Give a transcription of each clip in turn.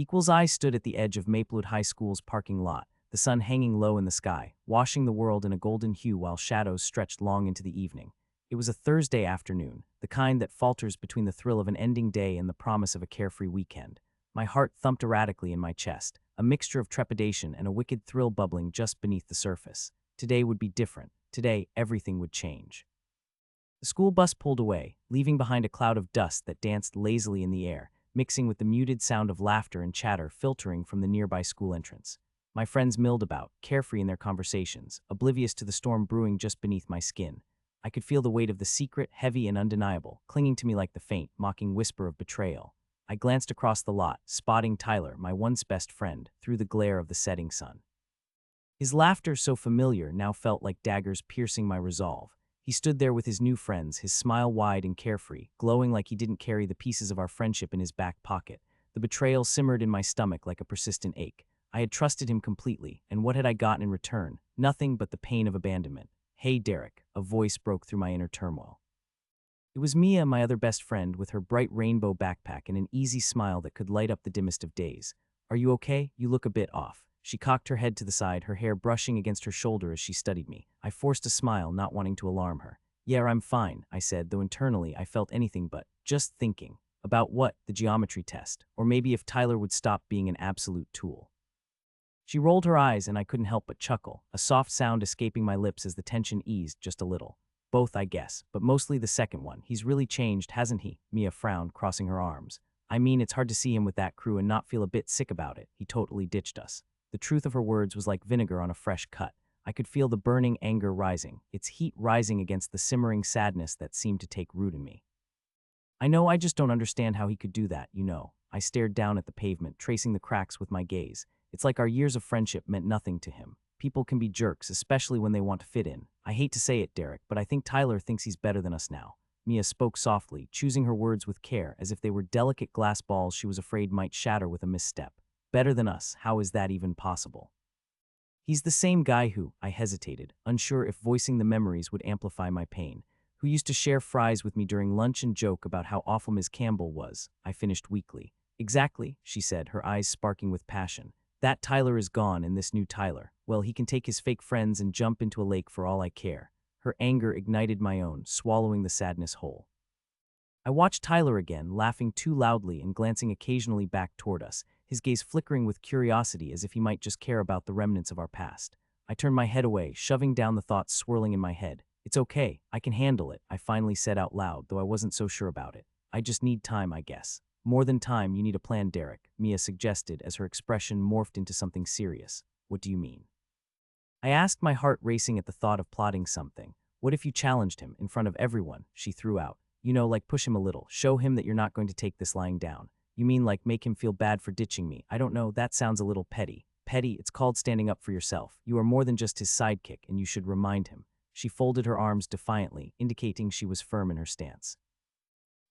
Equals I stood at the edge of Maplewood High School's parking lot, the sun hanging low in the sky, washing the world in a golden hue while shadows stretched long into the evening. It was a Thursday afternoon, the kind that falters between the thrill of an ending day and the promise of a carefree weekend. My heart thumped erratically in my chest, a mixture of trepidation and a wicked thrill bubbling just beneath the surface. Today would be different. Today, everything would change. The school bus pulled away, leaving behind a cloud of dust that danced lazily in the air, mixing with the muted sound of laughter and chatter filtering from the nearby school entrance. My friends milled about, carefree in their conversations, oblivious to the storm brewing just beneath my skin. I could feel the weight of the secret, heavy and undeniable, clinging to me like the faint, mocking whisper of betrayal. I glanced across the lot, spotting Tyler, my once best friend, through the glare of the setting sun. His laughter, so familiar, now felt like daggers piercing my resolve. He stood there with his new friends, his smile wide and carefree, glowing like he didn't carry the pieces of our friendship in his back pocket. The betrayal simmered in my stomach like a persistent ache. I had trusted him completely, and what had I gotten in return? Nothing but the pain of abandonment. "Hey, Derek," a voice broke through my inner turmoil. It was Mia, my other best friend, with her bright rainbow backpack and an easy smile that could light up the dimmest of days. "Are you okay? You look a bit off." She cocked her head to the side, her hair brushing against her shoulder as she studied me. I forced a smile, not wanting to alarm her. "Yeah, I'm fine," I said, though internally I felt anything but just thinking. About what? The geometry test. Or maybe if Tyler would stop being an absolute tool. She rolled her eyes and I couldn't help but chuckle, a soft sound escaping my lips as the tension eased just a little. Both, I guess, but mostly the second one. "He's really changed, hasn't he?" Mia frowned, crossing her arms. "I mean, it's hard to see him with that crew and not feel a bit sick about it. He totally ditched us." The truth of her words was like vinegar on a fresh cut. I could feel the burning anger rising, its heat rising against the simmering sadness that seemed to take root in me. I just don't understand how he could do that, you know." I stared down at the pavement, tracing the cracks with my gaze. It's like our years of friendship meant nothing to him. People can be jerks, especially when they want to fit in. "I hate to say it, Derek, but I think Tyler thinks he's better than us now." Mia spoke softly, choosing her words with care, as if they were delicate glass balls she was afraid might shatter with a misstep. "Better than us? How is that even possible?" "He's the same guy who," I hesitated, unsure if voicing the memories would amplify my pain, "who used to share fries with me during lunch and joke about how awful Ms. Campbell was," I finished weakly. "Exactly," she said, her eyes sparking with passion. "That Tyler is gone, and this new Tyler, well, he can take his fake friends and jump into a lake for all I care." Her anger ignited my own, swallowing the sadness whole. I watched Tyler again, laughing too loudly and glancing occasionally back toward us, his gaze flickering with curiosity as if he might just care about the remnants of our past. I turned my head away, shoving down the thoughts swirling in my head. "It's okay, I can handle it," I finally said out loud, though I wasn't so sure about it. "I just need time, I guess." "More than time, you need a plan, Derek," Mia suggested as her expression morphed into something serious. "What do you mean?" I asked, my heart racing at the thought of plotting something. "What if you challenged him, in front of everyone?" she threw out. "You know, like push him a little, show him that you're not going to take this lying down." "You mean like make him feel bad for ditching me?" "I don't know, that sounds a little petty." "Petty? It's called standing up for yourself. You are more than just his sidekick, and you should remind him." She folded her arms defiantly, indicating she was firm in her stance.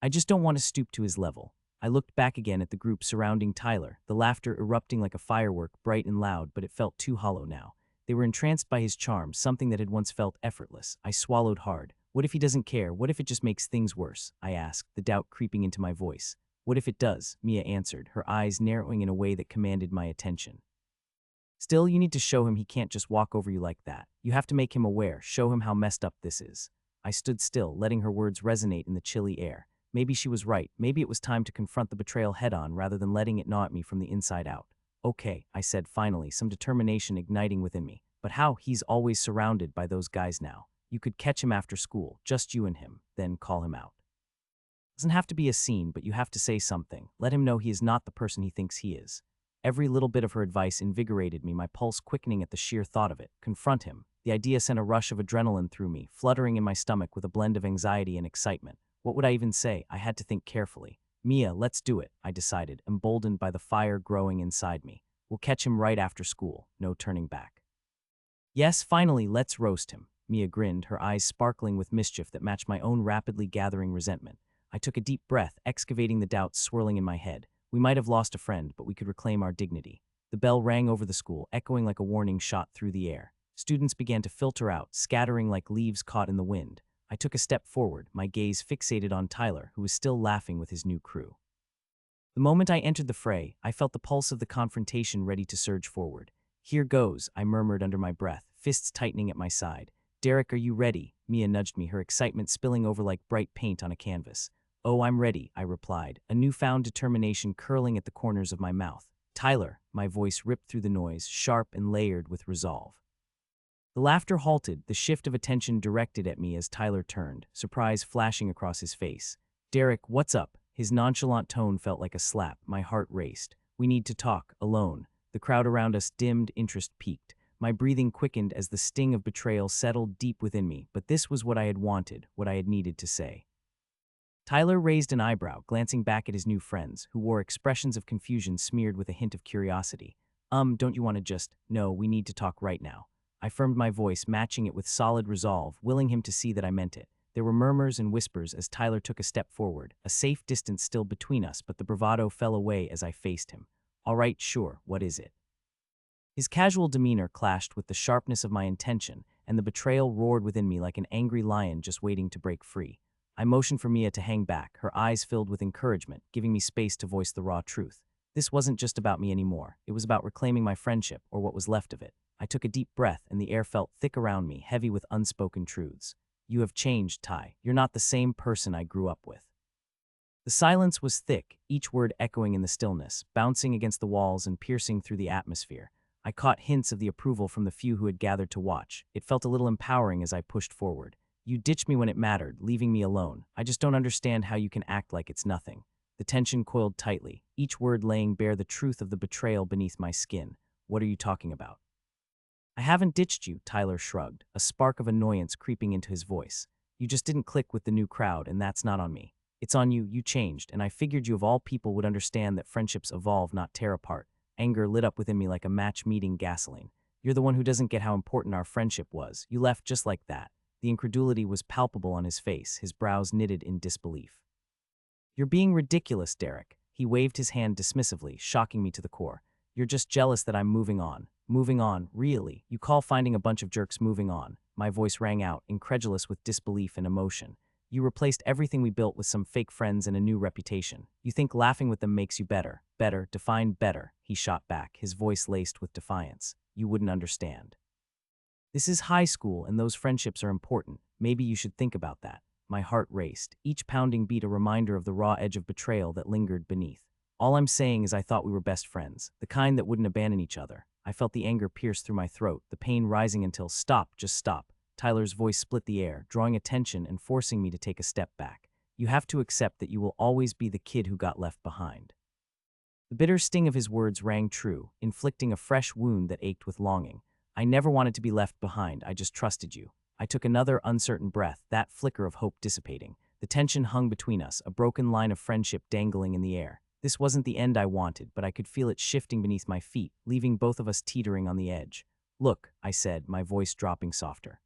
"I just don't want to stoop to his level." I looked back again at the group surrounding Tyler, the laughter erupting like a firework, bright and loud, but it felt too hollow now. They were entranced by his charm, something that had once felt effortless. I swallowed hard. "What if he doesn't care? What if it just makes things worse?" I asked, the doubt creeping into my voice. "What if it does?" Mia answered, her eyes narrowing in a way that commanded my attention. "Still, you need to show him he can't just walk over you like that. You have to make him aware, show him how messed up this is." I stood still, letting her words resonate in the chilly air. Maybe she was right. Maybe it was time to confront the betrayal head-on rather than letting it gnaw at me from the inside out. "Okay," I said finally, some determination igniting within me. "But how? He's always surrounded by those guys now. You could catch him after school, just you and him, then call him out. Doesn't have to be a scene, but you have to say something. Let him know he is not the person he thinks he is." Every little bit of her advice invigorated me, my pulse quickening at the sheer thought of it. Confront him. The idea sent a rush of adrenaline through me, fluttering in my stomach with a blend of anxiety and excitement. What would I even say? I had to think carefully. "Mia, let's do it," I decided, emboldened by the fire growing inside me. "We'll catch him right after school. No turning back." "Yes, finally, let's roast him." Mia grinned, her eyes sparkling with mischief that matched my own rapidly gathering resentment. I took a deep breath, excavating the doubts swirling in my head. We might have lost a friend, but we could reclaim our dignity. The bell rang over the school, echoing like a warning shot through the air. Students began to filter out, scattering like leaves caught in the wind. I took a step forward, my gaze fixated on Tyler, who was still laughing with his new crew. The moment I entered the fray, I felt the pulse of the confrontation ready to surge forward. "Here goes," I murmured under my breath, fists tightening at my side. "Derek, are you ready?" Mia nudged me, her excitement spilling over like bright paint on a canvas. "Oh, I'm ready," I replied, a newfound determination curling at the corners of my mouth. "Tyler," my voice ripped through the noise, sharp and layered with resolve. The laughter halted, the shift of attention directed at me as Tyler turned, surprise flashing across his face. "Derek, what's up?" His nonchalant tone felt like a slap. My heart raced. "We need to talk, alone." The crowd around us dimmed, interest peaked. My breathing quickened as the sting of betrayal settled deep within me, but this was what I had wanted, what I had needed to say. Tyler raised an eyebrow, glancing back at his new friends, who wore expressions of confusion smeared with a hint of curiosity. Don't you want to just— No, we need to talk right now." I firmed my voice, matching it with solid resolve, willing him to see that I meant it. There were murmurs and whispers as Tyler took a step forward, a safe distance still between us, but the bravado fell away as I faced him. "All right, sure, what is it?" His casual demeanor clashed with the sharpness of my intention, and the betrayal roared within me like an angry lion just waiting to break free. I motioned for Mia to hang back, her eyes filled with encouragement, giving me space to voice the raw truth. This wasn't just about me anymore. It was about reclaiming my friendship, or what was left of it. I took a deep breath, and the air felt thick around me, heavy with unspoken truths. "You have changed, Ty. You're not the same person I grew up with." The silence was thick, each word echoing in the stillness, bouncing against the walls and piercing through the atmosphere. I caught hints of the approval from the few who had gathered to watch. It felt a little empowering as I pushed forward. "You ditched me when it mattered, leaving me alone. I just don't understand how you can act like it's nothing." The tension coiled tightly, each word laying bare the truth of the betrayal beneath my skin. "What are you talking about?" "I haven't ditched you," Tyler shrugged, a spark of annoyance creeping into his voice. "You just didn't click with the new crowd, and that's not on me. It's on you. You changed, and I figured you of all people would understand that friendships evolve, not tear apart." Anger lit up within me like a match meeting gasoline. "You're the one who doesn't get how important our friendship was. You left just like that." The incredulity was palpable on his face, his brows knitted in disbelief. "You're being ridiculous, Derek." He waved his hand dismissively, shocking me to the core. "You're just jealous that I'm moving on." "Moving on, really? You call finding a bunch of jerks moving on?" My voice rang out, incredulous with disbelief and emotion. "You replaced everything we built with some fake friends and a new reputation. You think laughing with them makes you better. Better, define better," he shot back, his voice laced with defiance. "You wouldn't understand. This is high school, and those friendships are important. Maybe you should think about that." My heart raced, each pounding beat a reminder of the raw edge of betrayal that lingered beneath. "All I'm saying is I thought we were best friends, the kind that wouldn't abandon each other." I felt the anger pierce through my throat, the pain rising until— "Stop, just stop." Tyler's voice split the air, drawing attention and forcing me to take a step back. "You have to accept that you will always be the kid who got left behind." The bitter sting of his words rang true, inflicting a fresh wound that ached with longing. "I never wanted to be left behind, I just trusted you." I took another uncertain breath, that flicker of hope dissipating. The tension hung between us, a broken line of friendship dangling in the air. This wasn't the end I wanted, but I could feel it shifting beneath my feet, leaving both of us teetering on the edge. "Look," I said, my voice dropping softer.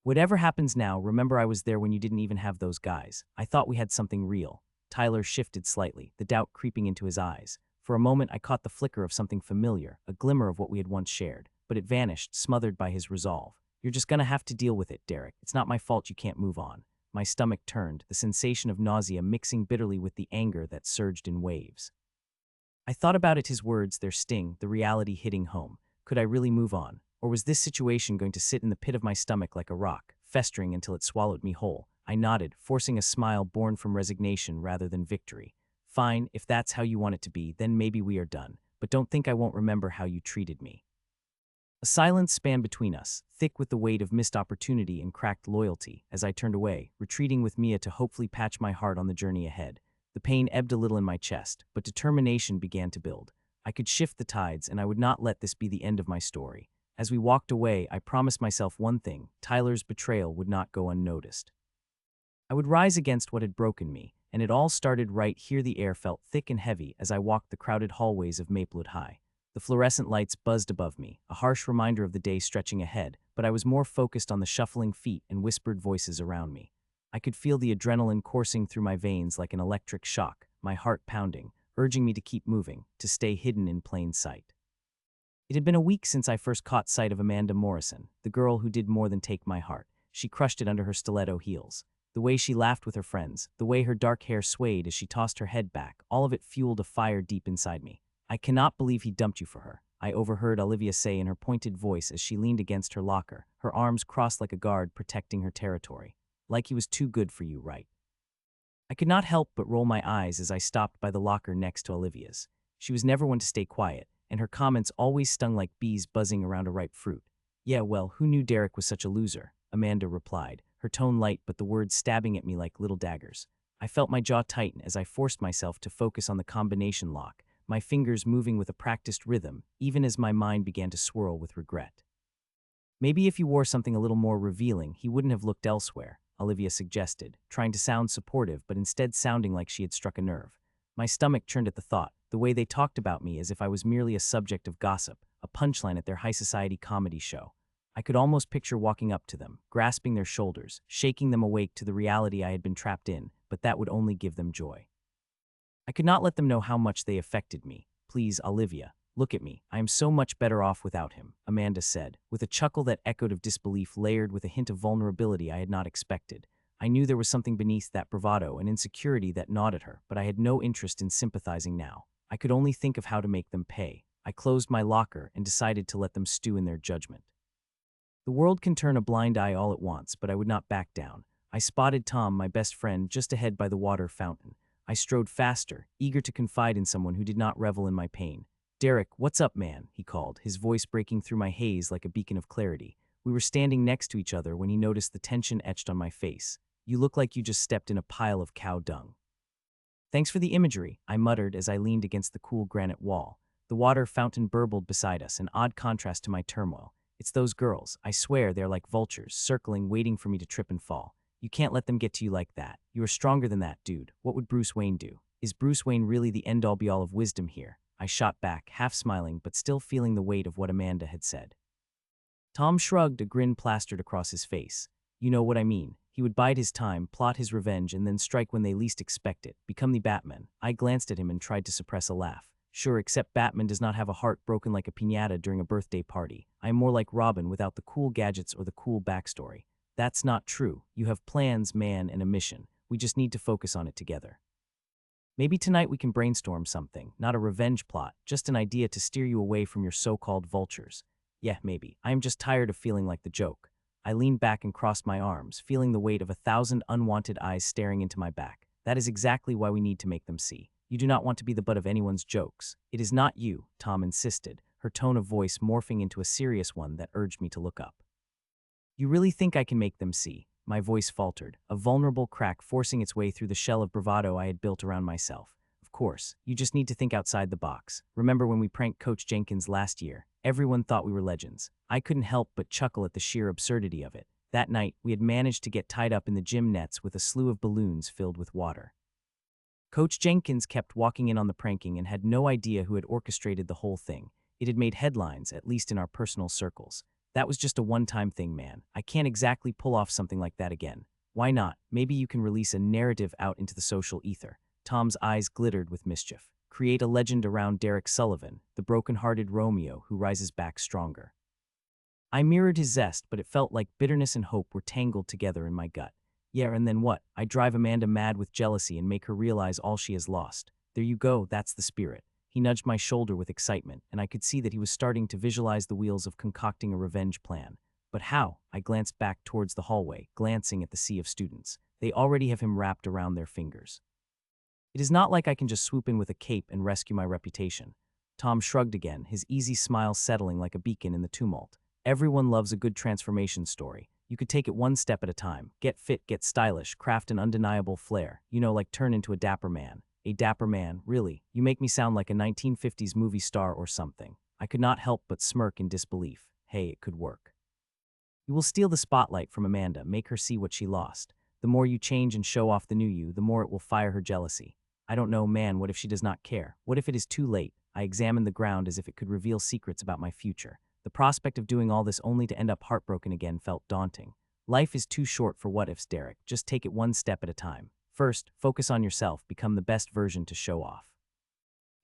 "Whatever happens now, remember I was there when you didn't even have those guys. I thought we had something real." Tyler shifted slightly, the doubt creeping into his eyes. For a moment I caught the flicker of something familiar, a glimmer of what we had once shared, but it vanished, smothered by his resolve. "You're just gonna have to deal with it, Derek. It's not my fault you can't move on." My stomach turned, the sensation of nausea mixing bitterly with the anger that surged in waves. I thought about it, his words, their sting, the reality hitting home. Could I really move on? Or was this situation going to sit in the pit of my stomach like a rock, festering until it swallowed me whole? I nodded, forcing a smile born from resignation rather than victory. "Fine, if that's how you want it to be, then maybe we are done. But don't think I won't remember how you treated me." A silence spanned between us, thick with the weight of missed opportunity and cracked loyalty, as I turned away, retreating with Mia to hopefully patch my heart on the journey ahead. The pain ebbed a little in my chest, but determination began to build. I could shift the tides, and I would not let this be the end of my story. As we walked away, I promised myself one thing: Tyler's betrayal would not go unnoticed. I would rise against what had broken me, and it all started right here. The air felt thick and heavy as I walked the crowded hallways of Maplewood High. The fluorescent lights buzzed above me, a harsh reminder of the day stretching ahead, but I was more focused on the shuffling feet and whispered voices around me. I could feel the adrenaline coursing through my veins like an electric shock, my heart pounding, urging me to keep moving, to stay hidden in plain sight. It had been a week since I first caught sight of Amanda Morrison, the girl who did more than take my heart. She crushed it under her stiletto heels. The way she laughed with her friends, the way her dark hair swayed as she tossed her head back, all of it fueled a fire deep inside me. I cannot believe he dumped you for her, I overheard Olivia say in her pointed voice as she leaned against her locker, her arms crossed like a guard protecting her territory. Like he was too good for you, right? I could not help but roll my eyes as I stopped by the locker next to Olivia's. She was never one to stay quiet, and her comments always stung like bees buzzing around a ripe fruit. Yeah, well, who knew Derek was such a loser? Amanda replied, her tone light but the words stabbing at me like little daggers. I felt my jaw tighten as I forced myself to focus on the combination lock, my fingers moving with a practiced rhythm, even as my mind began to swirl with regret. Maybe if you wore something a little more revealing, he wouldn't have looked elsewhere, Olivia suggested, trying to sound supportive but instead sounding like she had struck a nerve. My stomach churned at the thought, the way they talked about me as if I was merely a subject of gossip, a punchline at their high society comedy show. I could almost picture walking up to them, grasping their shoulders, shaking them awake to the reality I had been trapped in, but that would only give them joy. I could not let them know how much they affected me. Please, Olivia, look at me. I am so much better off without him, Amanda said, with a chuckle that echoed of disbelief layered with a hint of vulnerability I had not expected. I knew there was something beneath that bravado, an insecurity that gnawed at her, but I had no interest in sympathizing now. I could only think of how to make them pay. I closed my locker and decided to let them stew in their judgment. The world can turn a blind eye all at once, but I would not back down. I spotted Tom, my best friend, just ahead by the water fountain. I strode faster, eager to confide in someone who did not revel in my pain. Derek, what's up, man? He called, his voice breaking through my haze like a beacon of clarity. We were standing next to each other when he noticed the tension etched on my face. You look like you just stepped in a pile of cow dung. Thanks for the imagery, I muttered as I leaned against the cool granite wall. The water fountain burbled beside us, an odd contrast to my turmoil. It's those girls. I swear they're like vultures, circling, waiting for me to trip and fall. You can't let them get to you like that. You are stronger than that, dude. What would Bruce Wayne do? Is Bruce Wayne really the end-all be-all of wisdom here? I shot back, half smiling but still feeling the weight of what Amanda had said. Tom shrugged, a grin plastered across his face. You know what I mean. He would bide his time, plot his revenge, and then strike when they least expect it, become the Batman. I glanced at him and tried to suppress a laugh. Sure, except Batman does not have a heart broken like a piñata during a birthday party. I am more like Robin without the cool gadgets or the cool backstory. That's not true. You have plans, man, and a mission. We just need to focus on it together. Maybe tonight we can brainstorm something, not a revenge plot, just an idea to steer you away from your so-called vultures. Yeah, maybe. I am just tired of feeling like the joke. I leaned back and crossed my arms, feeling the weight of 1,000 unwanted eyes staring into my back. That is exactly why we need to make them see. You do not want to be the butt of anyone's jokes. It is not you, Tom insisted, her tone of voice morphing into a serious one that urged me to look up. You really think I can make them see? My voice faltered, a vulnerable crack forcing its way through the shell of bravado I had built around myself. Of course, you just need to think outside the box. Remember when we pranked Coach Jenkins last year? Everyone thought we were legends. I couldn't help but chuckle at the sheer absurdity of it. That night, we had managed to get tied up in the gym nets with a slew of balloons filled with water. Coach Jenkins kept walking in on the pranking and had no idea who had orchestrated the whole thing. It had made headlines, at least in our personal circles. That was just a one-time thing, man. I can't exactly pull off something like that again. Why not? Maybe you can release a narrative out into the social ether. Tom's eyes glittered with mischief. Create a legend around Derek Sullivan, the broken-hearted Romeo who rises back stronger. I mirrored his zest, but it felt like bitterness and hope were tangled together in my gut. Yeah, and then what? I drive Amanda mad with jealousy and make her realize all she has lost. There you go, that's the spirit. He nudged my shoulder with excitement, and I could see that he was starting to visualize the wheels of concocting a revenge plan. But how? I glanced back towards the hallway, glancing at the sea of students. They already have him wrapped around their fingers. It is not like I can just swoop in with a cape and rescue my reputation. Tom shrugged again, his easy smile settling like a beacon in the tumult. Everyone loves a good transformation story. You could take it one step at a time. Get fit, get stylish, craft an undeniable flair. You know, like turn into a dapper man. A dapper man, really? You make me sound like a 1950s movie star or something. I could not help but smirk in disbelief. Hey, it could work. You will steal the spotlight from Amanda, make her see what she lost. The more you change and show off the new you, the more it will fire her jealousy. I don't know, man, what if she does not care? What if it is too late? I examined the ground as if it could reveal secrets about my future. The prospect of doing all this only to end up heartbroken again felt daunting. Life is too short for what-ifs, Derek. Just take it one step at a time. First, focus on yourself, become the best version to show off.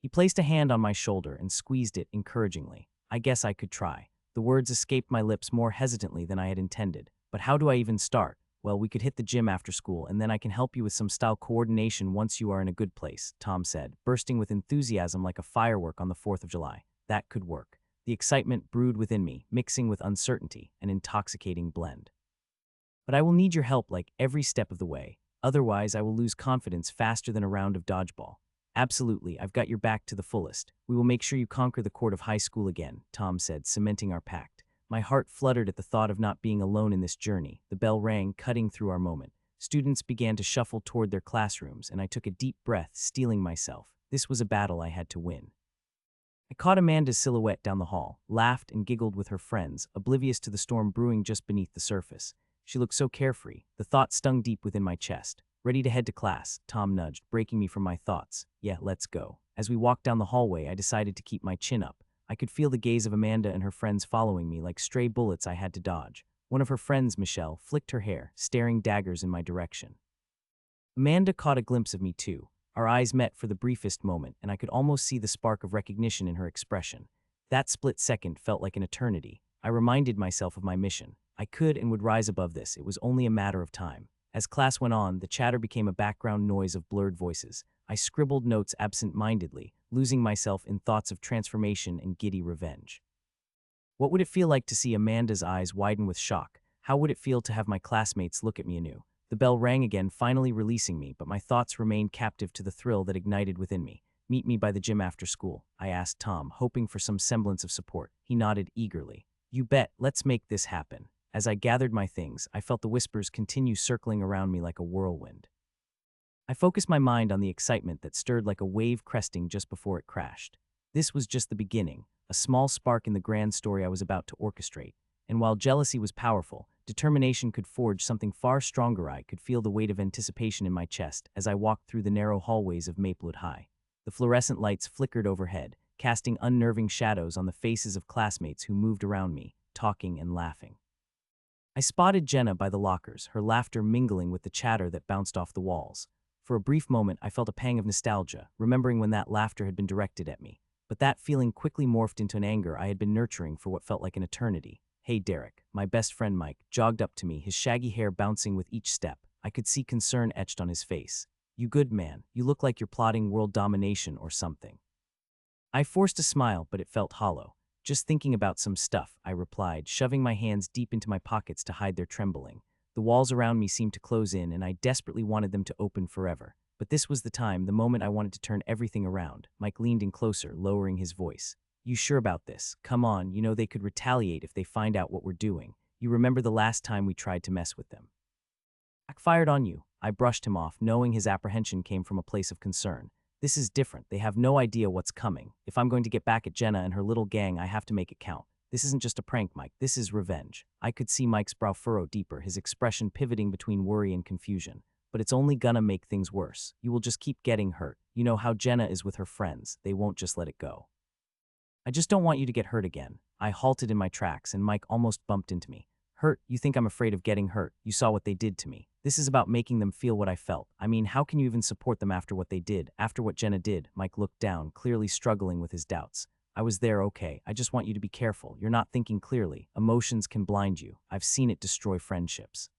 He placed a hand on my shoulder and squeezed it encouragingly. I guess I could try. The words escaped my lips more hesitantly than I had intended. But how do I even start? Well, we could hit the gym after school, and then I can help you with some style coordination once you are in a good place, Tom said, bursting with enthusiasm like a firework on the 4th of July. That could work. The excitement brewed within me, mixing with uncertainty, an intoxicating blend. But I will need your help like every step of the way. Otherwise, I will lose confidence faster than a round of dodgeball. Absolutely, I've got your back to the fullest. We will make sure you conquer the court of high school again, Tom said, cementing our pact. My heart fluttered at the thought of not being alone in this journey. The bell rang, cutting through our moment. Students began to shuffle toward their classrooms, and I took a deep breath, steeling myself. This was a battle I had to win. I caught Amanda's silhouette down the hall, laughed and giggled with her friends, oblivious to the storm brewing just beneath the surface. She looked so carefree. The thought stung deep within my chest. Ready to head to class, Tom nudged, breaking me from my thoughts. Yeah, let's go. As we walked down the hallway, I decided to keep my chin up. I could feel the gaze of Amanda and her friends following me like stray bullets I had to dodge. One of her friends, Michelle, flicked her hair, staring daggers in my direction. Amanda caught a glimpse of me too. Our eyes met for the briefest moment, and I could almost see the spark of recognition in her expression. That split second felt like an eternity. I reminded myself of my mission. I could and would rise above this. It was only a matter of time. As class went on, the chatter became a background noise of blurred voices. I scribbled notes absent-mindedly, losing myself in thoughts of transformation and giddy revenge. What would it feel like to see Amanda's eyes widen with shock? How would it feel to have my classmates look at me anew? The bell rang again, finally releasing me, but my thoughts remained captive to the thrill that ignited within me. Meet me by the gym after school, I asked Tom, hoping for some semblance of support. He nodded eagerly. You bet, let's make this happen. As I gathered my things, I felt the whispers continue circling around me like a whirlwind. I focused my mind on the excitement that stirred like a wave cresting just before it crashed. This was just the beginning, a small spark in the grand story I was about to orchestrate. And while jealousy was powerful, determination could forge something far stronger. I could feel the weight of anticipation in my chest as I walked through the narrow hallways of Maplewood High. The fluorescent lights flickered overhead, casting unnerving shadows on the faces of classmates who moved around me, talking and laughing. I spotted Jenna by the lockers, her laughter mingling with the chatter that bounced off the walls. For a brief moment, I felt a pang of nostalgia, remembering when that laughter had been directed at me. But that feeling quickly morphed into an anger I had been nurturing for what felt like an eternity. Hey, Derek, my best friend Mike, jogged up to me, his shaggy hair bouncing with each step. I could see concern etched on his face. You good man, you look like you're plotting world domination or something. I forced a smile, but it felt hollow. Just thinking about some stuff, I replied, shoving my hands deep into my pockets to hide their trembling. The walls around me seemed to close in, and I desperately wanted them to open forever. But this was the time, the moment I wanted to turn everything around. Mike leaned in closer, lowering his voice. You sure about this? Come on, you know they could retaliate if they find out what we're doing. You remember the last time we tried to mess with them. Backfired on you. I brushed him off, knowing his apprehension came from a place of concern. This is different. They have no idea what's coming. If I'm going to get back at Jenna and her little gang, I have to make it count. This isn't just a prank, Mike. This is revenge. I could see Mike's brow furrow deeper, his expression pivoting between worry and confusion. But it's only gonna make things worse. You will just keep getting hurt. You know how Jenna is with her friends. They won't just let it go. I just don't want you to get hurt again. I halted in my tracks, and Mike almost bumped into me. Hurt? You think I'm afraid of getting hurt? You saw what they did to me. This is about making them feel what I felt. I mean, how can you even support them after what they did, after what Jenna did? Mike looked down, clearly struggling with his doubts. I was there, okay. I just want you to be careful. You're not thinking clearly. Emotions can blind you. I've seen it destroy friendships.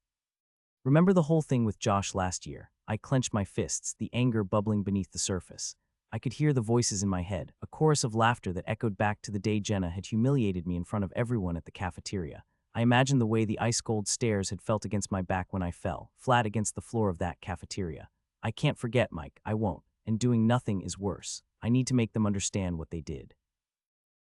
Remember the whole thing with Josh last year? I clenched my fists, the anger bubbling beneath the surface. I could hear the voices in my head, a chorus of laughter that echoed back to the day Jenna had humiliated me in front of everyone at the cafeteria. I imagined the way the ice-cold stares had felt against my back when I fell, flat against the floor of that cafeteria. I can't forget, Mike. I won't. And doing nothing is worse. I need to make them understand what they did.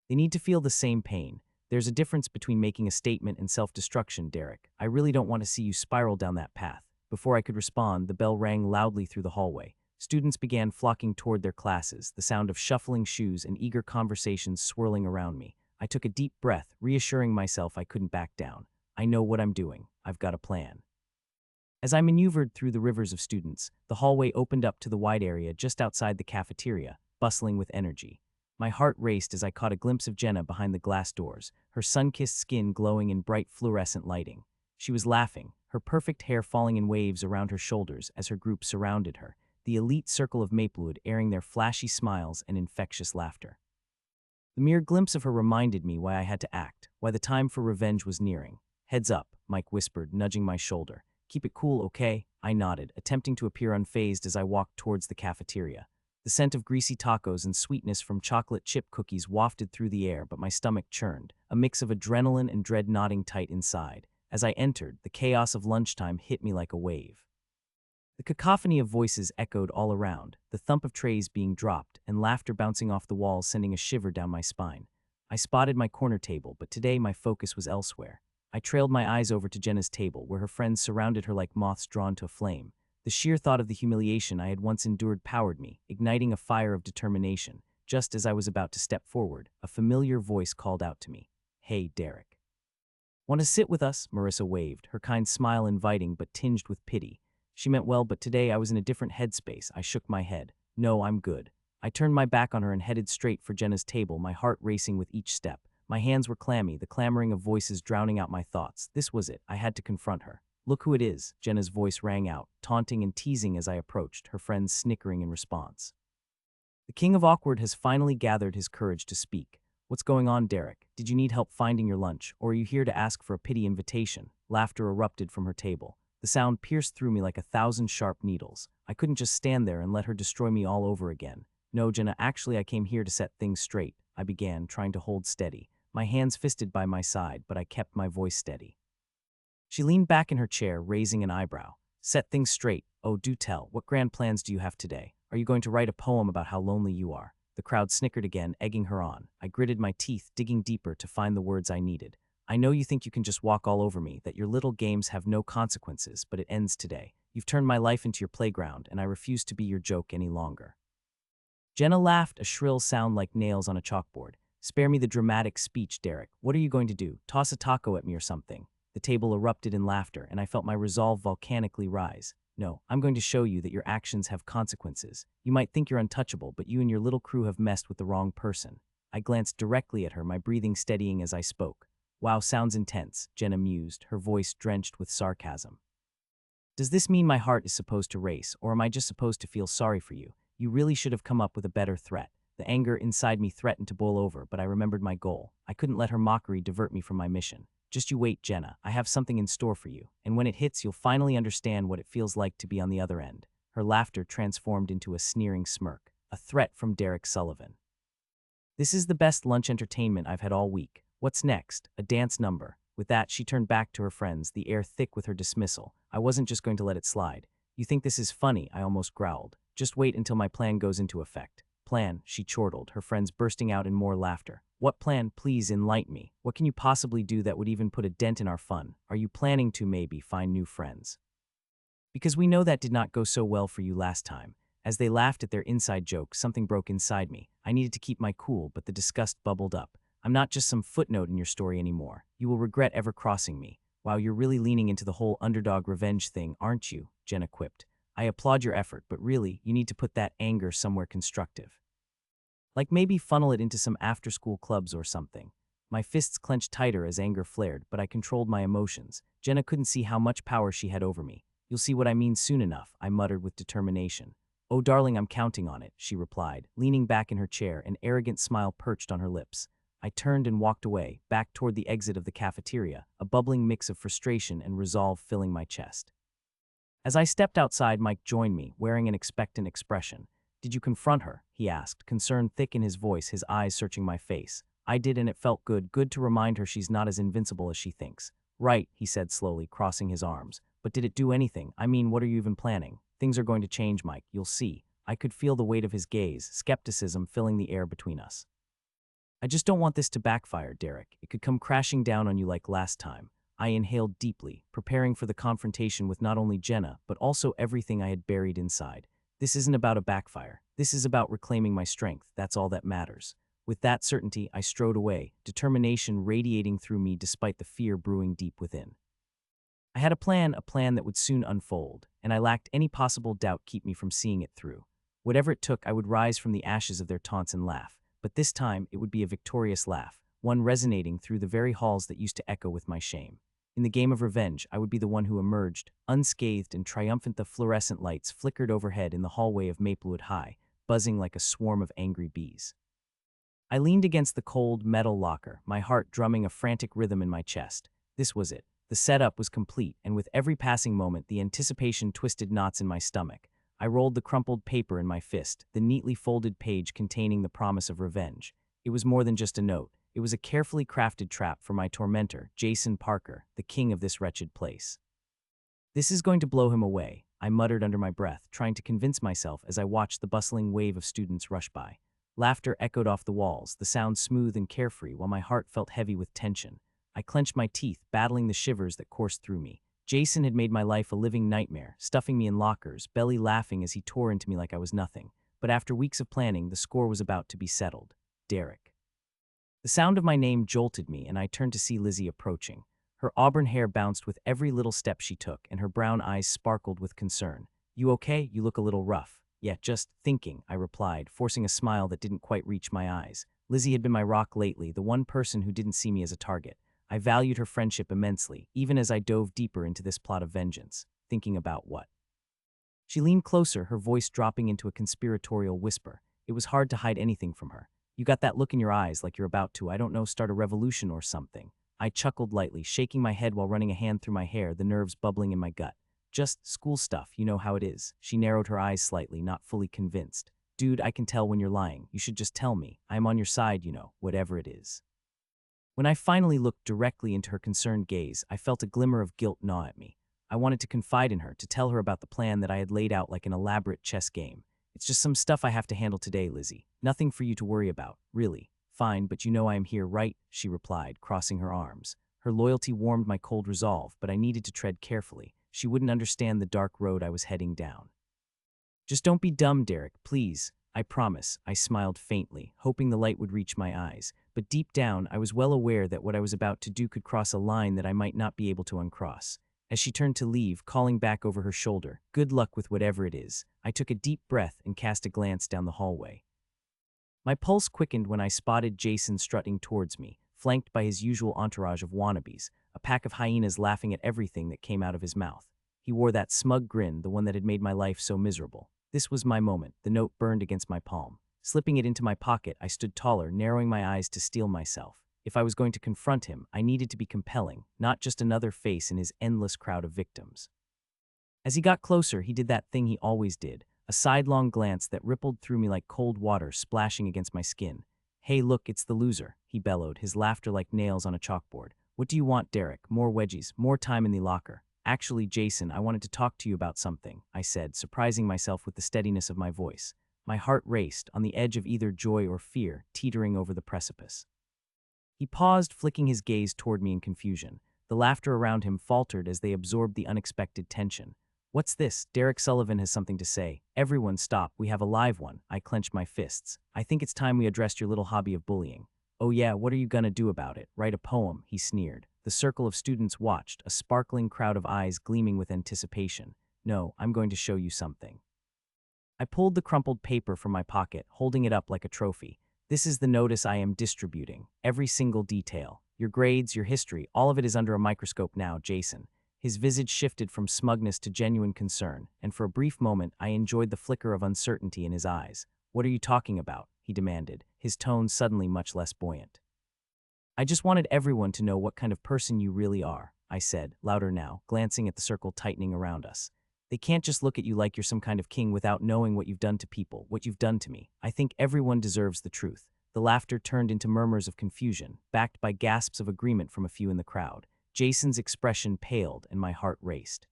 They need to feel the same pain. There's a difference between making a statement and self-destruction, Derek. I really don't want to see you spiral down that path. Before I could respond, the bell rang loudly through the hallway. Students began flocking toward their classes, the sound of shuffling shoes and eager conversations swirling around me. I took a deep breath, reassuring myself I couldn't back down. I know what I'm doing. I've got a plan. As I maneuvered through the rivers of students, the hallway opened up to the wide area just outside the cafeteria, bustling with energy. My heart raced as I caught a glimpse of Jenna behind the glass doors, her sun-kissed skin glowing in bright fluorescent lighting. She was laughing, her perfect hair falling in waves around her shoulders as her group surrounded her, the elite circle of Maplewood airing their flashy smiles and infectious laughter. The mere glimpse of her reminded me why I had to act, why the time for revenge was nearing. Heads up, Mike whispered, nudging my shoulder. Keep it cool, okay? I nodded, attempting to appear unfazed as I walked towards the cafeteria. The scent of greasy tacos and sweetness from chocolate chip cookies wafted through the air, but my stomach churned, a mix of adrenaline and dread knotting tight inside. As I entered, the chaos of lunchtime hit me like a wave. The cacophony of voices echoed all around, the thump of trays being dropped, and laughter bouncing off the walls sending a shiver down my spine. I spotted my corner table, but today my focus was elsewhere. I trailed my eyes over to Jenna's table, where her friends surrounded her like moths drawn to a flame. The sheer thought of the humiliation I had once endured powered me, igniting a fire of determination. Just as I was about to step forward, a familiar voice called out to me. "Hey, Derek. Want to sit with us?" Marissa waved, her kind smile inviting but tinged with pity. She meant well, but today I was in a different headspace. I shook my head. "No, I'm good." I turned my back on her and headed straight for Jenna's table, my heart racing with each step. My hands were clammy, the clamoring of voices drowning out my thoughts. This was it. I had to confront her. "Look who it is," Jenna's voice rang out, taunting and teasing as I approached, her friends snickering in response. The king of awkward has finally gathered his courage to speak. "What's going on, Derek? Did you need help finding your lunch, or are you here to ask for a pity invitation?" Laughter erupted from her table. The sound pierced through me like 1,000 sharp needles. I couldn't just stand there and let her destroy me all over again. "No, Jenna, actually I came here to set things straight," I began, trying to hold steady. My hands fisted by my side, but I kept my voice steady. She leaned back in her chair, raising an eyebrow. "Set things straight? Oh, do tell. What grand plans do you have today? Are you going to write a poem about how lonely you are?" The crowd snickered again, egging her on. I gritted my teeth, digging deeper to find the words I needed. "I know you think you can just walk all over me, that your little games have no consequences, but it ends today. You've turned my life into your playground, and I refuse to be your joke any longer." Jenna laughed, a shrill sound like nails on a chalkboard. "Spare me the dramatic speech, Derek. What are you going to do? Toss a taco at me or something?" The table erupted in laughter, and I felt my resolve volcanically rise. "No, I'm going to show you that your actions have consequences. You might think you're untouchable, but you and your little crew have messed with the wrong person." I glanced directly at her, my breathing steadying as I spoke. "Wow, sounds intense," Jenna mused, her voice drenched with sarcasm. "Does this mean my heart is supposed to race, or am I just supposed to feel sorry for you? You really should have come up with a better threat." The anger inside me threatened to boil over, but I remembered my goal. I couldn't let her mockery divert me from my mission. "Just you wait, Jenna. I have something in store for you, and when it hits, you'll finally understand what it feels like to be on the other end." Her laughter transformed into a sneering smirk. "A threat from Derek Sullivan. This is the best lunch entertainment I've had all week. What's next? A dance number?" With that, she turned back to her friends, the air thick with her dismissal. I wasn't just going to let it slide. "You think this is funny?" I almost growled. "Just wait until my plan goes into effect." "Plan?" she chortled, her friends bursting out in more laughter. "What plan? Please enlighten me. What can you possibly do that would even put a dent in our fun? Are you planning to maybe find new friends? Because we know that did not go so well for you last time." As they laughed at their inside joke, something broke inside me. I needed to keep my cool, but the disgust bubbled up. "I'm not just some footnote in your story anymore. You will regret ever crossing me." "Wow, you're really leaning into the whole underdog revenge thing, aren't you?" Jenna quipped. "I applaud your effort, but really, you need to put that anger somewhere constructive. Like maybe funnel it into some after-school clubs or something." My fists clenched tighter as anger flared, but I controlled my emotions. Jenna couldn't see how much power she had over me. "You'll see what I mean soon enough," I muttered with determination. "Oh, darling, I'm counting on it," she replied, leaning back in her chair, an arrogant smile perched on her lips. I turned and walked away, back toward the exit of the cafeteria, a bubbling mix of frustration and resolve filling my chest. As I stepped outside, Mike joined me, wearing an expectant expression. "Did you confront her?" he asked, concern thick in his voice, his eyes searching my face. "I did, and it felt good to remind her she's not as invincible as she thinks." "Right," he said slowly, crossing his arms. "But did it do anything? I mean, what are you even planning?" "Things are going to change, Mike, you'll see." I could feel the weight of his gaze, skepticism filling the air between us. "I just don't want this to backfire, Derek. It could come crashing down on you like last time." I inhaled deeply, preparing for the confrontation with not only Jenna, but also everything I had buried inside. "This isn't about a backfire. This is about reclaiming my strength. That's all that matters." With that certainty, I strode away, determination radiating through me despite the fear brewing deep within. I had a plan that would soon unfold, and I lacked any possible doubt keep me from seeing it through. Whatever it took, I would rise from the ashes of their taunts and laugh. But this time, it would be a victorious laugh, one resonating through the very halls that used to echo with my shame. In the game of revenge, I would be the one who emerged, unscathed and triumphant. The fluorescent lights flickered overhead in the hallway of Maplewood High, buzzing like a swarm of angry bees. I leaned against the cold, metal locker, my heart drumming a frantic rhythm in my chest. This was it, The setup was complete, and with every passing moment, the anticipation twisted knots in my stomach. I rolled the crumpled paper in my fist, the neatly folded page containing the promise of revenge. It was more than just a note. It was a carefully crafted trap for my tormentor, Jason Parker, the king of this wretched place. This is going to blow him away, I muttered under my breath, trying to convince myself as I watched the bustling wave of students rush by. Laughter echoed off the walls, the sound smooth and carefree, while my heart felt heavy with tension. I clenched my teeth, battling the shivers that coursed through me. Jason had made my life a living nightmare, stuffing me in lockers, belly laughing as he tore into me like I was nothing. But after weeks of planning, the score was about to be settled. Derek. The sound of my name jolted me, and I turned to see Lizzie approaching. Her auburn hair bounced with every little step she took, and her brown eyes sparkled with concern. "You okay? You look a little rough." "Yeah, just thinking," I replied, forcing a smile that didn't quite reach my eyes. Lizzie had been my rock lately, the one person who didn't see me as a target. I valued her friendship immensely, even as I dove deeper into this plot of vengeance. Thinking about what? She leaned closer, her voice dropping into a conspiratorial whisper. It was hard to hide anything from her. "You got that look in your eyes like you're about to, I don't know, start a revolution or something." I chuckled lightly, shaking my head while running a hand through my hair, the nerves bubbling in my gut. "Just school stuff, you know how it is." She narrowed her eyes slightly, not fully convinced. "Dude, I can tell when you're lying. You should just tell me. I am on your side, whatever it is." When I finally looked directly into her concerned gaze, I felt a glimmer of guilt gnaw at me. I wanted to confide in her, to tell her about the plan that I had laid out like an elaborate chess game. "It's just some stuff I have to handle today, Lizzie. Nothing for you to worry about, really." "Fine, but you know I am here, right?" she replied, crossing her arms. Her loyalty warmed my cold resolve, but I needed to tread carefully. She wouldn't understand the dark road I was heading down. "Just don't be dumb, Derek, please. I promise," I smiled faintly, hoping the light would reach my eyes. But deep down, I was well aware that what I was about to do could cross a line that I might not be able to uncross. As she turned to leave, calling back over her shoulder, "Good luck with whatever it is," I took a deep breath and cast a glance down the hallway. My pulse quickened when I spotted Jason strutting towards me, flanked by his usual entourage of wannabes, a pack of hyenas laughing at everything that came out of his mouth. He wore that smug grin, the one that had made my life so miserable. This was my moment. The note burned against my palm. Slipping it into my pocket, I stood taller, narrowing my eyes to steel myself. If I was going to confront him, I needed to be compelling, not just another face in his endless crowd of victims. As he got closer, he did that thing he always did, a sidelong glance that rippled through me like cold water splashing against my skin. "Hey, look, it's the loser," he bellowed, his laughter like nails on a chalkboard. "What do you want, Derek? More wedgies, more time in the locker." "Actually, Jason, I wanted to talk to you about something," I said, surprising myself with the steadiness of my voice. My heart raced, on the edge of either joy or fear, teetering over the precipice. He paused, flicking his gaze toward me in confusion. The laughter around him faltered as they absorbed the unexpected tension. "What's this? Derek Sullivan has something to say." "Everyone stop, we have a live one." I clenched my fists. "I think it's time we addressed your little hobby of bullying." "Oh yeah, what are you gonna do about it? Write a poem?" he sneered. The circle of students watched, a sparkling crowd of eyes gleaming with anticipation. "No, I'm going to show you something." I pulled the crumpled paper from my pocket, holding it up like a trophy. "This is the notice I am distributing. Every single detail. Your grades, your history, all of it is under a microscope now, Jason." His visage shifted from smugness to genuine concern, and for a brief moment I enjoyed the flicker of uncertainty in his eyes. "What are you talking about?" he demanded, his tone suddenly much less buoyant. "I just wanted everyone to know what kind of person you really are," I said, louder now, glancing at the circle tightening around us. "They can't just look at you like you're some kind of king without knowing what you've done to people, what you've done to me. I think everyone deserves the truth." The laughter turned into murmurs of confusion, backed by gasps of agreement from a few in the crowd. Jason's expression paled and my heart raced.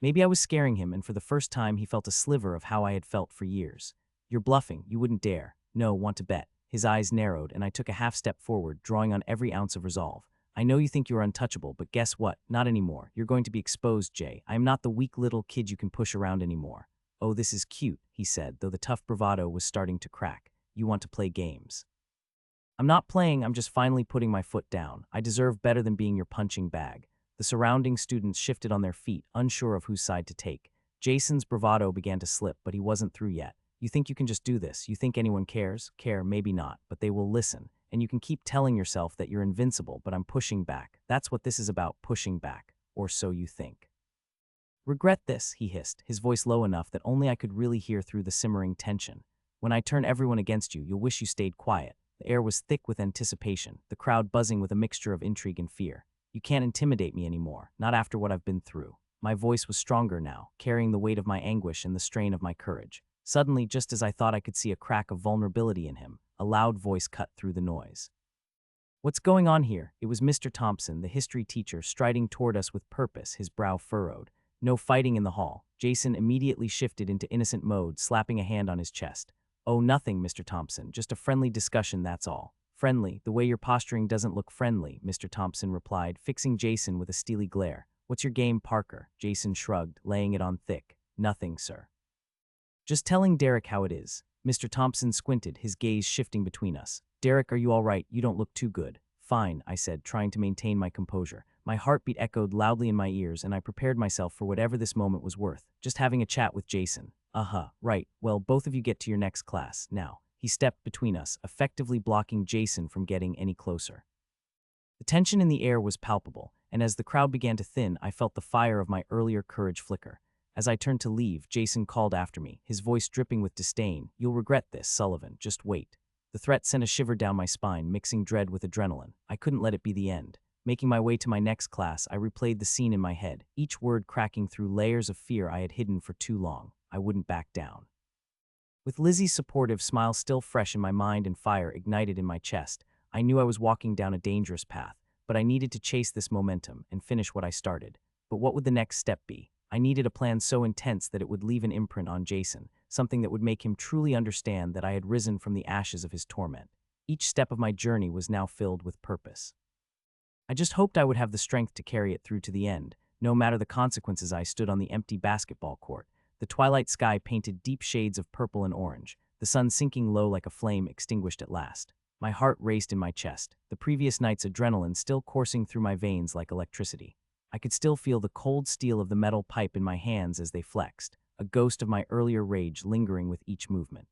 Maybe I was scaring him, and for the first time he felt a sliver of how I had felt for years. "You're bluffing, you wouldn't dare." "No, want to bet." His eyes narrowed, and I took a half step forward, drawing on every ounce of resolve. "I know you think you are untouchable, but guess what? Not anymore. You're going to be exposed, Jay. I am not the weak little kid you can push around anymore." "Oh, this is cute," he said, though the tough bravado was starting to crack. "You want to play games." "I'm not playing, I'm just finally putting my foot down. I deserve better than being your punching bag." The surrounding students shifted on their feet, unsure of whose side to take. Jason's bravado began to slip, but he wasn't through yet. "You think you can just do this? You think anyone cares?" "Care, maybe not, but they will listen. And you can keep telling yourself that you're invincible, but I'm pushing back. That's what this is about, pushing back. Or so you think." "Regret this," he hissed, his voice low enough that only I could really hear through the simmering tension. "When I turn everyone against you, you'll wish you stayed quiet." The air was thick with anticipation, the crowd buzzing with a mixture of intrigue and fear. You can't intimidate me anymore, not after what I've been through. My voice was stronger now, carrying the weight of my anguish and the strain of my courage. Suddenly, just as I thought I could see a crack of vulnerability in him, a loud voice cut through the noise. "What's going on here?" It was Mr. Thompson, the history teacher, striding toward us with purpose, his brow furrowed. No fighting in the hall. Jason immediately shifted into innocent mode, slapping a hand on his chest. "Oh, nothing, Mr. Thompson. Just a friendly discussion, that's all." "Friendly? The way you're posturing doesn't look friendly," Mr. Thompson replied, fixing Jason with a steely glare. "What's your game, Parker?" Jason shrugged, laying it on thick. "Nothing, sir. Just telling Derek how it is." Mr. Thompson squinted, his gaze shifting between us. "Derek, are you all right? You don't look too good." "Fine," I said, trying to maintain my composure. My heartbeat echoed loudly in my ears, and I prepared myself for whatever this moment was worth. Just having a chat with Jason. "Uh-huh, right. Well, both of you get to your next class, now." He stepped between us, effectively blocking Jason from getting any closer. The tension in the air was palpable, and as the crowd began to thin, I felt the fire of my earlier courage flicker. As I turned to leave, Jason called after me, his voice dripping with disdain. "You'll regret this, Sullivan. Just wait." The threat sent a shiver down my spine, mixing dread with adrenaline. I couldn't let it be the end. Making my way to my next class, I replayed the scene in my head, each word cracking through layers of fear I had hidden for too long. I wouldn't back down. With Lizzie's supportive smile still fresh in my mind and fire ignited in my chest, I knew I was walking down a dangerous path, but I needed to chase this momentum and finish what I started. But what would the next step be? I needed a plan so intense that it would leave an imprint on Jason, something that would make him truly understand that I had risen from the ashes of his torment. Each step of my journey was now filled with purpose. I just hoped I would have the strength to carry it through to the end. No matter the consequences, I stood on the empty basketball court. The twilight sky painted deep shades of purple and orange, the sun sinking low like a flame extinguished at last. My heart raced in my chest, the previous night's adrenaline still coursing through my veins like electricity. I could still feel the cold steel of the metal pipe in my hands as they flexed, a ghost of my earlier rage lingering with each movement.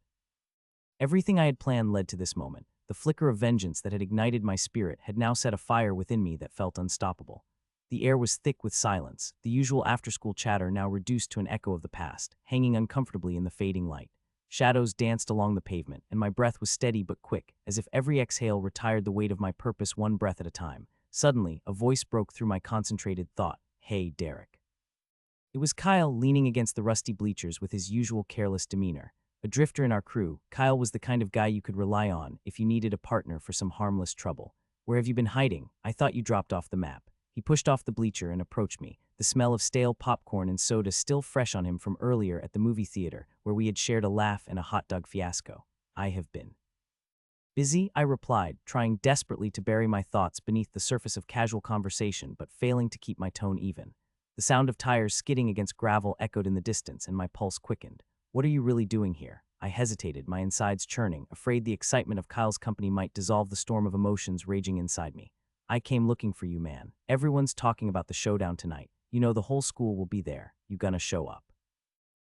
Everything I had planned led to this moment. The flicker of vengeance that had ignited my spirit had now set a fire within me that felt unstoppable. The air was thick with silence, the usual after-school chatter now reduced to an echo of the past, hanging uncomfortably in the fading light. Shadows danced along the pavement, and my breath was steady but quick, as if every exhale retired the weight of my purpose one breath at a time. Suddenly, a voice broke through my concentrated thought. "Hey, Derek." It was Kyle, leaning against the rusty bleachers with his usual careless demeanor. A drifter in our crew, Kyle was the kind of guy you could rely on if you needed a partner for some harmless trouble. "Where have you been hiding? I thought you dropped off the map." He pushed off the bleacher and approached me, the smell of stale popcorn and soda still fresh on him from earlier at the movie theater, where we had shared a laugh and a hot dog fiasco. "I have been busy," I replied, trying desperately to bury my thoughts beneath the surface of casual conversation but failing to keep my tone even. The sound of tires skidding against gravel echoed in the distance and my pulse quickened. "What are you really doing here?" I hesitated, my insides churning, afraid the excitement of Kyle's company might dissolve the storm of emotions raging inside me. "I came looking for you, man. Everyone's talking about the showdown tonight. You know the whole school will be there. You gonna show up?"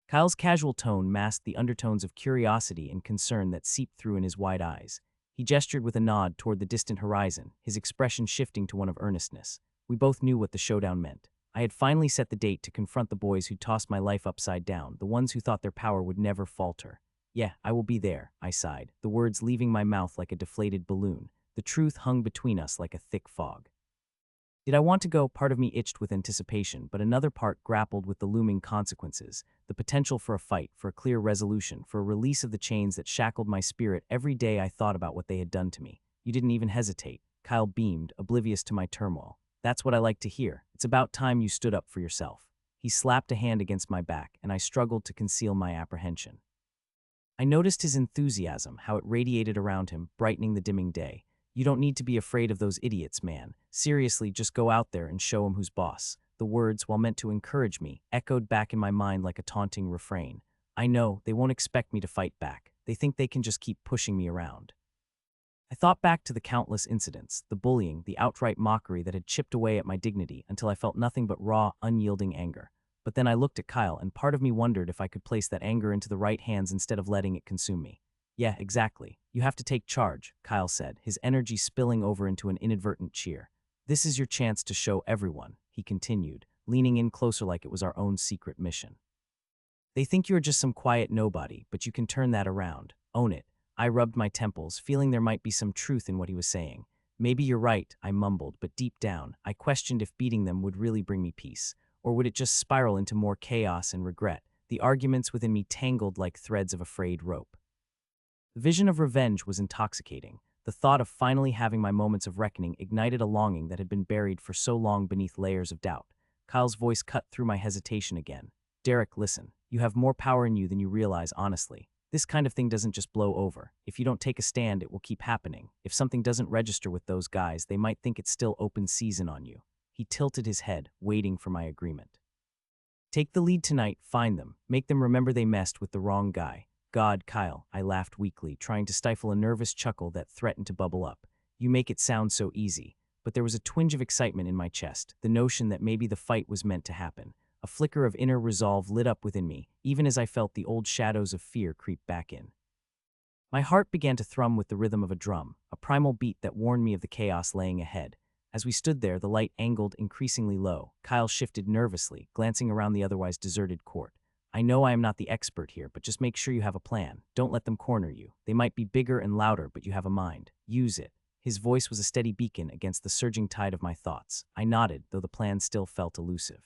Kyle's casual tone masked the undertones of curiosity and concern that seeped through in his wide eyes. He gestured with a nod toward the distant horizon, his expression shifting to one of earnestness. We both knew what the showdown meant. I had finally set the date to confront the boys who tossed my life upside down, the ones who thought their power would never falter. "Yeah, I will be there," I sighed, the words leaving my mouth like a deflated balloon. The truth hung between us like a thick fog. Did I want to go? Part of me itched with anticipation, but another part grappled with the looming consequences, the potential for a fight, for a clear resolution, for a release of the chains that shackled my spirit every day I thought about what they had done to me. "You didn't even hesitate." Kyle beamed, oblivious to my turmoil. "That's what I like to hear. It's about time you stood up for yourself." He slapped a hand against my back, and I struggled to conceal my apprehension. I noticed his enthusiasm, how it radiated around him, brightening the dimming day. "You don't need to be afraid of those idiots, man. Seriously, just go out there and show 'em who's boss." The words, while meant to encourage me, echoed back in my mind like a taunting refrain. "I know, they won't expect me to fight back. They think they can just keep pushing me around." I thought back to the countless incidents, the bullying, the outright mockery that had chipped away at my dignity until I felt nothing but raw, unyielding anger. But then I looked at Kyle, and part of me wondered if I could place that anger into the right hands instead of letting it consume me. "Yeah, exactly. You have to take charge," Kyle said, his energy spilling over into an inadvertent cheer. "This is your chance to show everyone," he continued, leaning in closer like it was our own secret mission. "They think you're just some quiet nobody, but you can turn that around. Own it." I rubbed my temples, feeling there might be some truth in what he was saying. Maybe you're right, I mumbled, but deep down, I questioned if beating them would really bring me peace, or would it just spiral into more chaos and regret? The arguments within me tangled like threads of a frayed rope. The vision of revenge was intoxicating. The thought of finally having my moments of reckoning ignited a longing that had been buried for so long beneath layers of doubt. Kyle's voice cut through my hesitation again. Derek, listen. You have more power in you than you realize, honestly. This kind of thing doesn't just blow over. If you don't take a stand, it will keep happening. If something doesn't register with those guys, they might think it's still open season on you. He tilted his head, waiting for my agreement. Take the lead tonight, find them, make them remember they messed with the wrong guy. God, Kyle, I laughed weakly, trying to stifle a nervous chuckle that threatened to bubble up. You make it sound so easy. But there was a twinge of excitement in my chest, the notion that maybe the fight was meant to happen. A flicker of inner resolve lit up within me, even as I felt the old shadows of fear creep back in. My heart began to thrum with the rhythm of a drum, a primal beat that warned me of the chaos laying ahead. As we stood there, the light angled increasingly low. Kyle shifted nervously, glancing around the otherwise deserted court. I know I am not the expert here, but just make sure you have a plan. Don't let them corner you. They might be bigger and louder, but you have a mind. Use it. His voice was a steady beacon against the surging tide of my thoughts. I nodded, though the plan still felt elusive.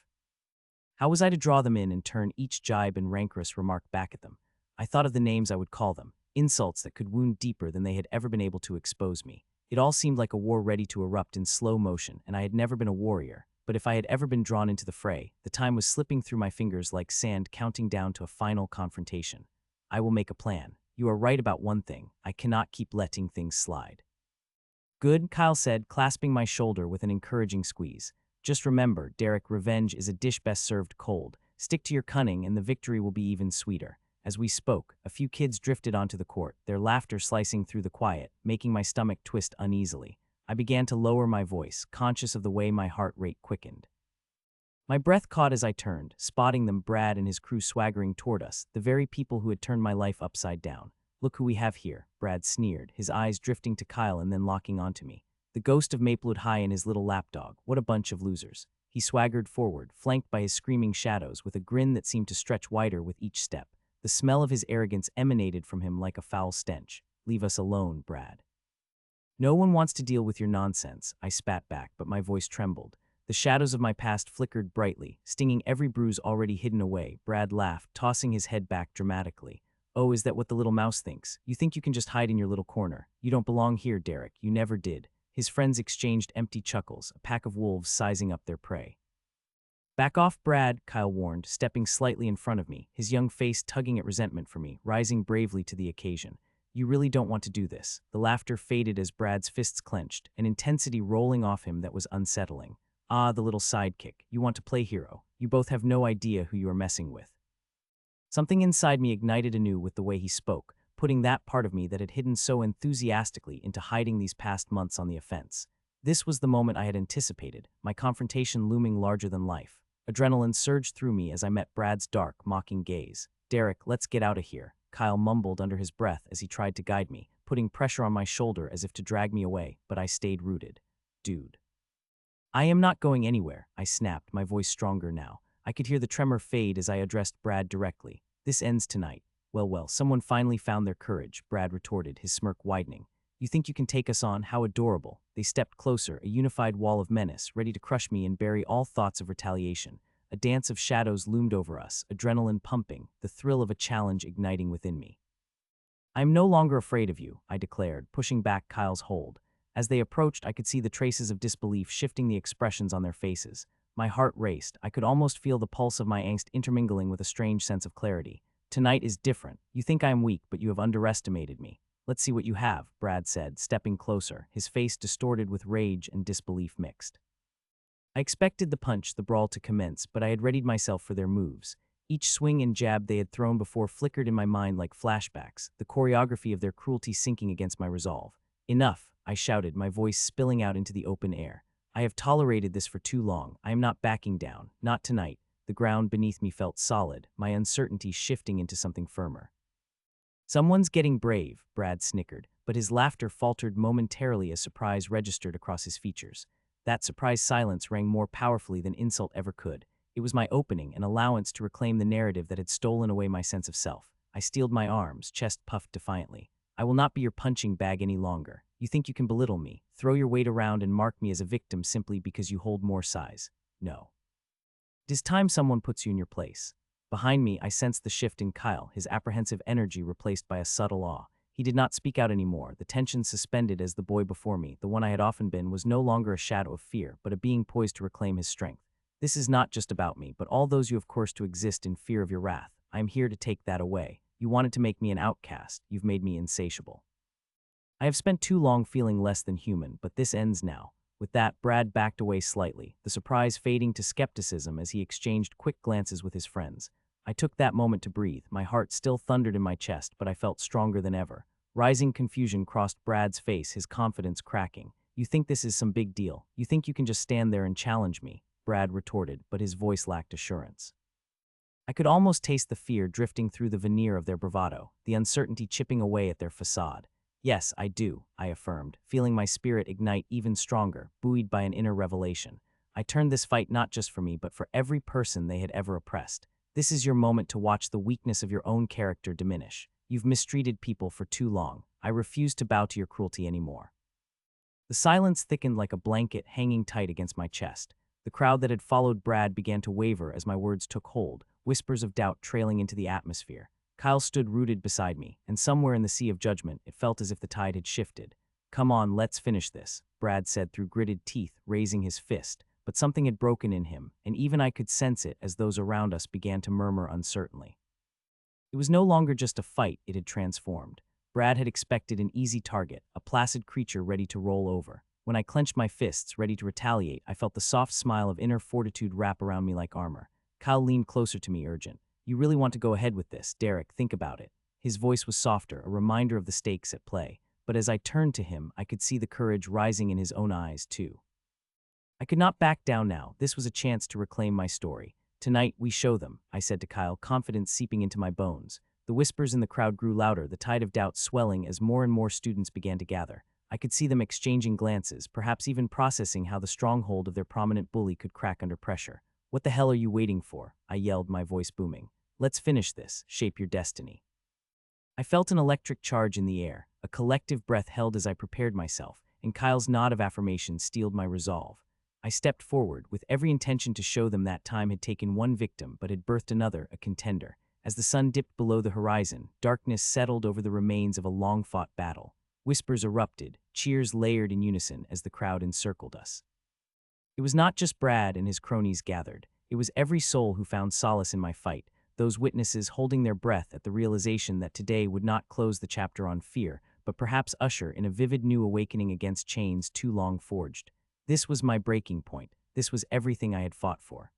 How was I to draw them in and turn each jibe and rancorous remark back at them? I thought of the names I would call them, insults that could wound deeper than they had ever been able to expose me. It all seemed like a war ready to erupt in slow motion, and I had never been a warrior. But if I had ever been drawn into the fray, the time was slipping through my fingers like sand counting down to a final confrontation. I will make a plan. You are right about one thing. I cannot keep letting things slide. Good, Kyle said, clasping my shoulder with an encouraging squeeze. Just remember, Derek, revenge is a dish best served cold. Stick to your cunning and the victory will be even sweeter. As we spoke, a few kids drifted onto the court, their laughter slicing through the quiet, making my stomach twist uneasily. I began to lower my voice, conscious of the way my heart rate quickened. My breath caught as I turned, spotting them, Brad and his crew swaggering toward us, the very people who had turned my life upside down. Look who we have here, Brad sneered, his eyes drifting to Kyle and then locking onto me. The ghost of Maplewood High and his little lapdog, what a bunch of losers. He swaggered forward, flanked by his screaming shadows, with a grin that seemed to stretch wider with each step. The smell of his arrogance emanated from him like a foul stench. Leave us alone, Brad. No one wants to deal with your nonsense, I spat back, but my voice trembled. The shadows of my past flickered brightly, stinging every bruise already hidden away. Brad laughed, tossing his head back dramatically. Oh, is that what the little mouse thinks? You think you can just hide in your little corner? You don't belong here, Derek. You never did. His friends exchanged empty chuckles, a pack of wolves sizing up their prey. Back off, Brad, Kyle warned, stepping slightly in front of me, his young face tugging at resentment for me, rising bravely to the occasion. You really don't want to do this. The laughter faded as Brad's fists clenched, an intensity rolling off him that was unsettling. Ah, the little sidekick. You want to play hero. You both have no idea who you are messing with. Something inside me ignited anew with the way he spoke, putting that part of me that had hidden so enthusiastically into hiding these past months on the offense. This was the moment I had anticipated, my confrontation looming larger than life. Adrenaline surged through me as I met Brad's dark, mocking gaze. Derek, let's get out of here, Kyle mumbled under his breath as he tried to guide me, putting pressure on my shoulder as if to drag me away, but I stayed rooted. Dude. I am not going anywhere, I snapped, my voice stronger now. I could hear the tremor fade as I addressed Brad directly. This ends tonight. Well, someone finally found their courage, Brad retorted, his smirk widening. You think you can take us on? How adorable. They stepped closer, a unified wall of menace, ready to crush me and bury all thoughts of retaliation. A dance of shadows loomed over us, adrenaline pumping, the thrill of a challenge igniting within me. I am no longer afraid of you, I declared, pushing back Kyle's hold. As they approached, I could see the traces of disbelief shifting the expressions on their faces. My heart raced. I could almost feel the pulse of my angst intermingling with a strange sense of clarity. Tonight is different. You think I am weak, but you have underestimated me. Let's see what you have, Brad said, stepping closer, his face distorted with rage and disbelief mixed. I expected the brawl to commence, but I had readied myself for their moves. Each swing and jab they had thrown before flickered in my mind like flashbacks, the choreography of their cruelty sinking against my resolve. Enough, I shouted, my voice spilling out into the open air. I have tolerated this for too long. I am not backing down. Not tonight. The ground beneath me felt solid, my uncertainty shifting into something firmer. Someone's getting brave, Brad snickered, but his laughter faltered momentarily as surprise registered across his features. That surprised silence rang more powerfully than insult ever could. It was my opening, an allowance to reclaim the narrative that had stolen away my sense of self. I steeled my arms, chest puffed defiantly. I will not be your punching bag any longer. You think you can belittle me, throw your weight around and mark me as a victim simply because you hold more size. No. It is time someone puts you in your place. Behind me, I sensed the shift in Kyle, his apprehensive energy replaced by a subtle awe. He did not speak out anymore, the tension suspended as the boy before me, the one I had often been, was no longer a shadow of fear, but a being poised to reclaim his strength. This is not just about me, but all those you have cursed to exist in fear of your wrath. I am here to take that away. You wanted to make me an outcast. You've made me insatiable. I have spent too long feeling less than human, but this ends now. With that, Brad backed away slightly, the surprise fading to skepticism as he exchanged quick glances with his friends. I took that moment to breathe. My heart still thundered in my chest, but I felt stronger than ever. Rising confusion crossed Brad's face, his confidence cracking. You think this is some big deal? You think you can just stand there and challenge me? Brad retorted, but his voice lacked assurance. I could almost taste the fear drifting through the veneer of their bravado, the uncertainty chipping away at their facade. Yes, I do, I affirmed, feeling my spirit ignite even stronger, buoyed by an inner revelation. I turned this fight not just for me, but for every person they had ever oppressed. This is your moment to watch the weakness of your own character diminish. You've mistreated people for too long. I refuse to bow to your cruelty anymore. The silence thickened like a blanket hanging tight against my chest. The crowd that had followed Brad began to waver as my words took hold, whispers of doubt trailing into the atmosphere. Kyle stood rooted beside me, and somewhere in the sea of judgment, it felt as if the tide had shifted. Come on, let's finish this, Brad said through gritted teeth, raising his fist. But something had broken in him, and even I could sense it as those around us began to murmur uncertainly. It was no longer just a fight, it had transformed. Brad had expected an easy target, a placid creature ready to roll over. When I clenched my fists, ready to retaliate, I felt the soft smile of inner fortitude wrap around me like armor. Kyle leaned closer to me, urgent. You really want to go ahead with this, Derek, think about it. His voice was softer, a reminder of the stakes at play. But as I turned to him, I could see the courage rising in his own eyes, too. I could not back down now. This was a chance to reclaim my story. Tonight, we show them, I said to Kyle, confidence seeping into my bones. The whispers in the crowd grew louder, the tide of doubt swelling as more and more students began to gather. I could see them exchanging glances, perhaps even processing how the stronghold of their prominent bully could crack under pressure. What the hell are you waiting for? I yelled, my voice booming. Let's finish this. Shape your destiny. I felt an electric charge in the air, a collective breath held as I prepared myself, and Kyle's nod of affirmation steeled my resolve. I stepped forward, with every intention to show them that time had taken one victim but had birthed another, a contender. As the sun dipped below the horizon, darkness settled over the remains of a long-fought battle. Whispers erupted, cheers layered in unison as the crowd encircled us. It was not just Brad and his cronies gathered. It was every soul who found solace in my fight, those witnesses holding their breath at the realization that today would not close the chapter on fear, but perhaps usher in a vivid new awakening against chains too long forged. This was my breaking point. This was everything I had fought for.